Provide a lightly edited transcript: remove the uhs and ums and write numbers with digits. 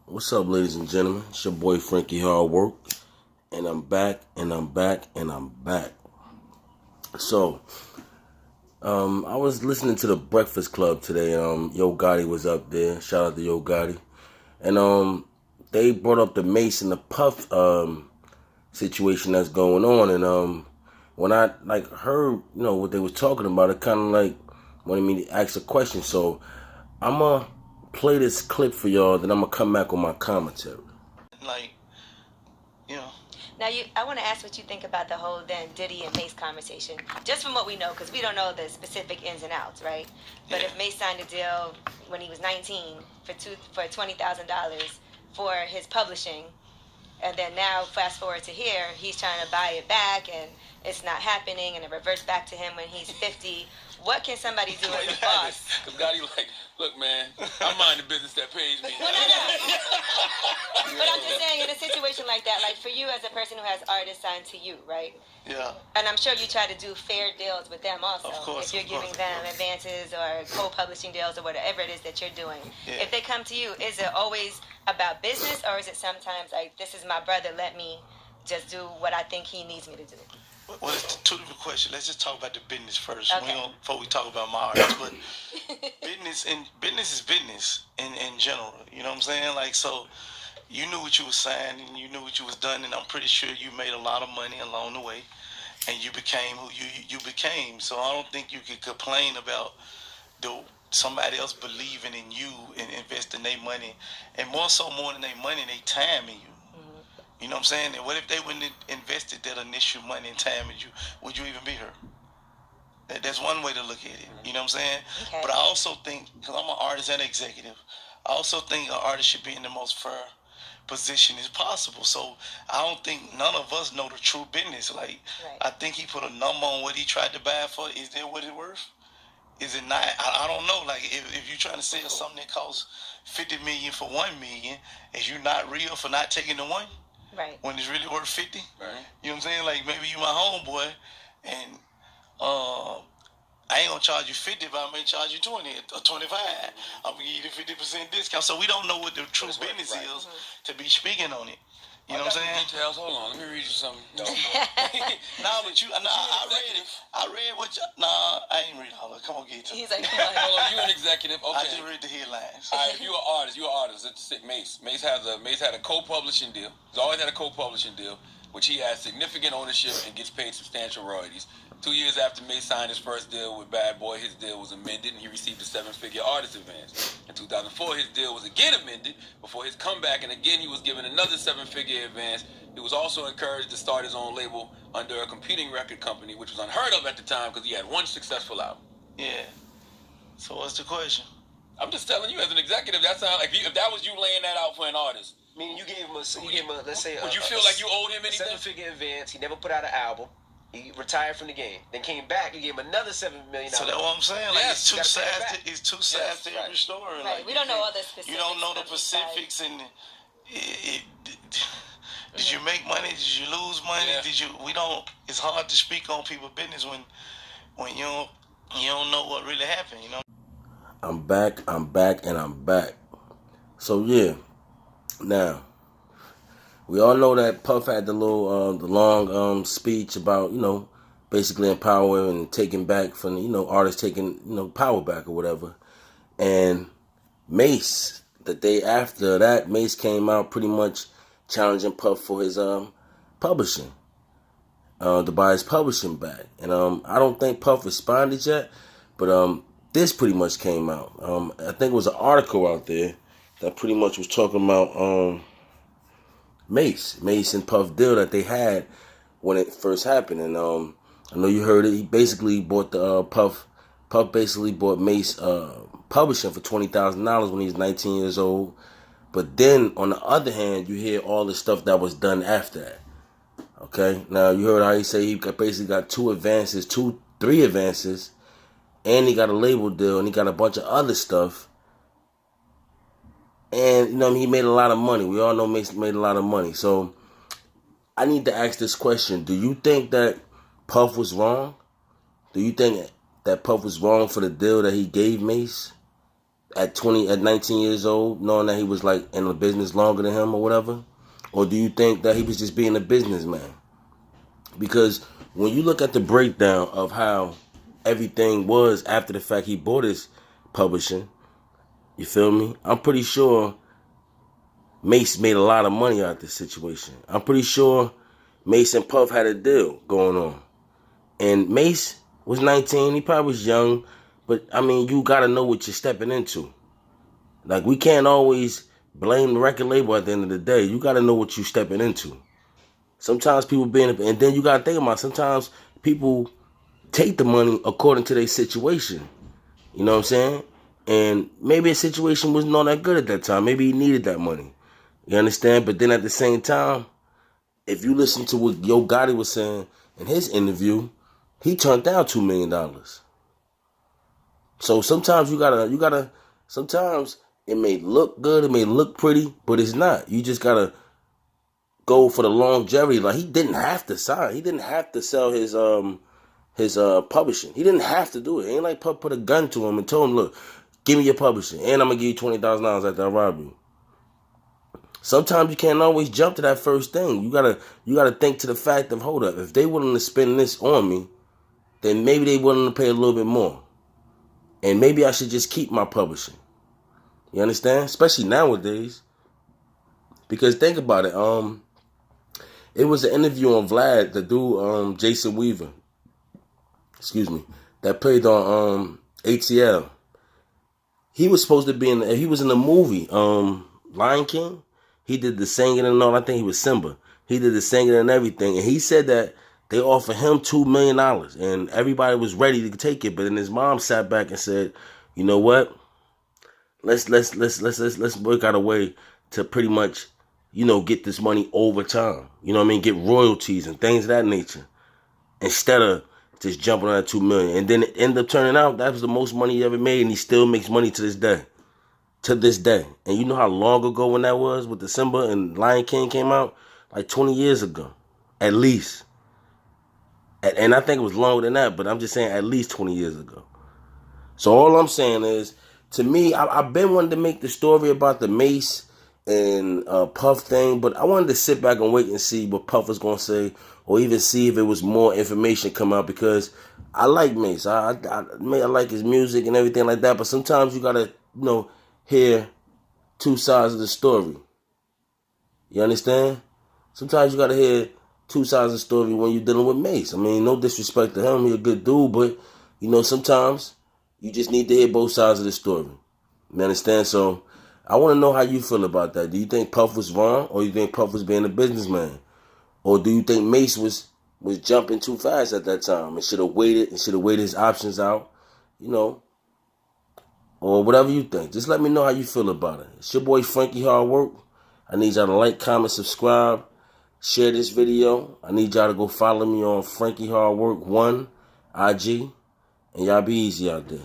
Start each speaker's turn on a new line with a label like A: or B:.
A: What's up, ladies and gentlemen? It's your boy Frankiehardwork, and I'm back, and I'm back, and I'm back. So, I was listening to the Breakfast Club today. Yo Gotti was up there. Shout out to Yo Gotti, and they brought up the Mase and the Puff situation that's going on, and when I heard what they was talking about, it kind of wanted me to ask a question. So, I'm gonna play this clip for y'all, then I'm gonna come back with my commentary.
B: Like, you know.
C: Now, I want to ask what you think about the whole then Diddy and Mase conversation, just from what we know, because we don't know the specific ins and outs, right? But if Mase signed a deal when he was 19 for $20,000 for his publishing, and then now fast forward to here, he's trying to buy it back, and it's not happening, and it reverts back to him when he's 50. What can somebody do as a boss?
D: Because Gotti look, man, I mind the business that pays me.
C: Well, no. But I'm just saying, in a situation like that, like for you as a person who has artists signed to you, right?
B: Yeah.
C: And I'm sure you try to do fair deals with them also.
B: Of course.
C: If you're giving them advances or co-publishing deals or whatever it is that you're doing.
B: Yeah.
C: If they come to you, is it always about business, or is it sometimes like, this is my brother, let me just do what I think he needs me to do?
B: Well, it's two different questions. Let's just talk about the business first.
C: Okay.
B: Before we talk about my artists. But business is business in general. You know what I'm saying? Like, so you knew what you was saying and you knew what you was done, and I'm pretty sure you made a lot of money along the way, and you became who you became. So I don't think you could complain about somebody else believing in you and investing their money, and more than their money, they time in you. You know what I'm saying? And what if they wouldn't have invested that initial money and time in you? Would you even be here? That's one way to look at it. You know what I'm saying?
C: Okay.
B: But I also think, because I'm an artist and executive, I also think an artist should be in the most fair position as possible. So I don't think none of us know the true business. Like,
C: Right.
B: I think he put a number on what he tried to buy it for. Is that what it's worth? Is it not? I don't know. Like, if you're trying to sell something that costs $50 million for $1 million, is you not real for not taking the one?
C: Right.
B: When it's really worth 50.
D: Right.
B: You know what I'm saying? Like, maybe you my homeboy, and I ain't gonna charge you 50, but I may charge you 20 or 25. I'm gonna give you the 50% discount. So we don't know what the true business is to be speaking on it. You know what I'm saying?
D: Details. Hold on, let me read you something.
B: Nah, but I read what you. Nah, I ain't read all of it. Come on, get it.
C: He's like, come on.
D: Hold on, you an executive. Okay.
B: I just read the headlines.
D: All right, if you're an artist, Let's say Mase. Mase had a co-publishing deal. He's always had a co-publishing deal, which he has significant ownership and gets paid substantial royalties. 2 years after Mase signed his first deal with Bad Boy, his deal was amended and he received a 7-figure artist advance. In 2004, his deal was again amended before his comeback, and again he was given another 7-figure advance. He was also encouraged to start his own label under a competing record company, which was unheard of at the time because he had one successful album.
B: Yeah. So what's the question?
D: I'm just telling you, as an executive, that sounds like if that was you laying that out for an artist.
E: Meaning you gave him let's say,
D: would you feel like you owed him anything?
E: 7-figure advance. He never put out an album. He retired from the game. Then came back. You gave him another $7 million.
B: So that's what I'm saying. Like,
D: Yes.
B: it's two sides to every story.
C: Right.
B: Like,
C: We don't know all the specifics.
B: You don't know the
C: of each side.
B: specifics, and did you make money? Did you lose money?
D: Yeah.
B: We don't. It's hard to speak on people's business when you don't know what really happened. You know.
A: I'm back, and I'm back. So yeah, now we all know that Puff had the long speech about basically empowering and taking back from artists taking power back or whatever. And Mase, the day after that, Mase came out pretty much challenging Puff for his publishing, to buy his publishing back. And I don't think Puff responded yet, but this pretty much came out. I think it was an article out there that pretty much was talking about Mase and Puff deal that they had when it first happened. And I know you heard it. He basically bought the Puff basically bought Mase publishing for $20,000 when he was 19 years old. But then on the other hand, you hear all the stuff that was done after that. Okay, now you heard how he said he basically got three advances, and he got a label deal, and he got a bunch of other stuff. And, he made a lot of money. We all know Mase made a lot of money. So, I need to ask this question. Do you think that Puff was wrong? Do you think that Puff was wrong for the deal that he gave Mase at 19 years old, knowing that he was like in the business longer than him or whatever? Or do you think that he was just being a businessman? Because when you look at the breakdown of how everything was after the fact he bought his publishing, you feel me? I'm pretty sure Mase made a lot of money out of this situation. I'm pretty sure Mase and Puff had a deal going on. And Mase was 19. He probably was young. But, I mean, you got to know what you're stepping into. Like, we can't always blame the record label at the end of the day. You got to know what you're stepping into. Sometimes people and then you got to think about, sometimes people take the money according to their situation. You know what I'm saying? And maybe his situation wasn't all that good at that time. Maybe he needed that money. You understand? But then at the same time, if you listen to what Yo Gotti was saying in his interview, he turned down $2 million. So sometimes you gotta, sometimes it may look good, it may look pretty, but it's not. You just gotta go for the longevity. Like, he didn't have to sign. He didn't have to sell his publishing. He didn't have to do it. It ain't like put a gun to him and told him, look, give me your publishing, and I'm gonna give you $20,000 after I rob you. Sometimes you can't always jump to that first thing. You gotta think to the fact of, hold up, if they willing to spend this on me, then maybe they willing to pay a little bit more. And maybe I should just keep my publishing. You understand? Especially nowadays. Because think about it. It was an interview on Vlad, the dude, Jason Weaver. Excuse me. That played on ATL. He was supposed to be he was in the movie, Lion King. He did the singing and all. I think he was Simba. He did the singing and everything. And he said that they offered him $2 million. And everybody was ready to take it. But then his mom sat back and said, you know what? Let's work out a way to pretty much, get this money over time. You know what I mean? Get royalties and things of that nature. Instead of just jumping on that $2 million. And then it ended up turning out that was the most money he ever made. And he still makes money to this day. And you know how long ago when that was with the Simba and Lion King came out? Like 20 years ago. At least. And I think it was longer than that, but I'm just saying at least 20 years ago. So all I'm saying is, to me, I've been wanting to make the story about the Mase and Puff thing, but I wanted to sit back and wait and see what Puff was going to say, or even see if it was more information come out, because I like Mase. I like his music and everything like that, but sometimes you got to, hear two sides of the story. You understand? Sometimes you got to hear two sides of the story when you're dealing with Mase. I mean, no disrespect to him. He's a good dude, but, sometimes you just need to hear both sides of the story. You understand? So I want to know how you feel about that. Do you think Puff was wrong, or you think Puff was being a businessman? Or do you think Mase was jumping too fast at that time and should have waited his options out, or whatever you think? Just let me know how you feel about it. It's your boy Frankie Hard Work. I need y'all to like, comment, subscribe, share this video. I need y'all to go follow me on Frankie Hard Work 1 IG, and y'all be easy out there.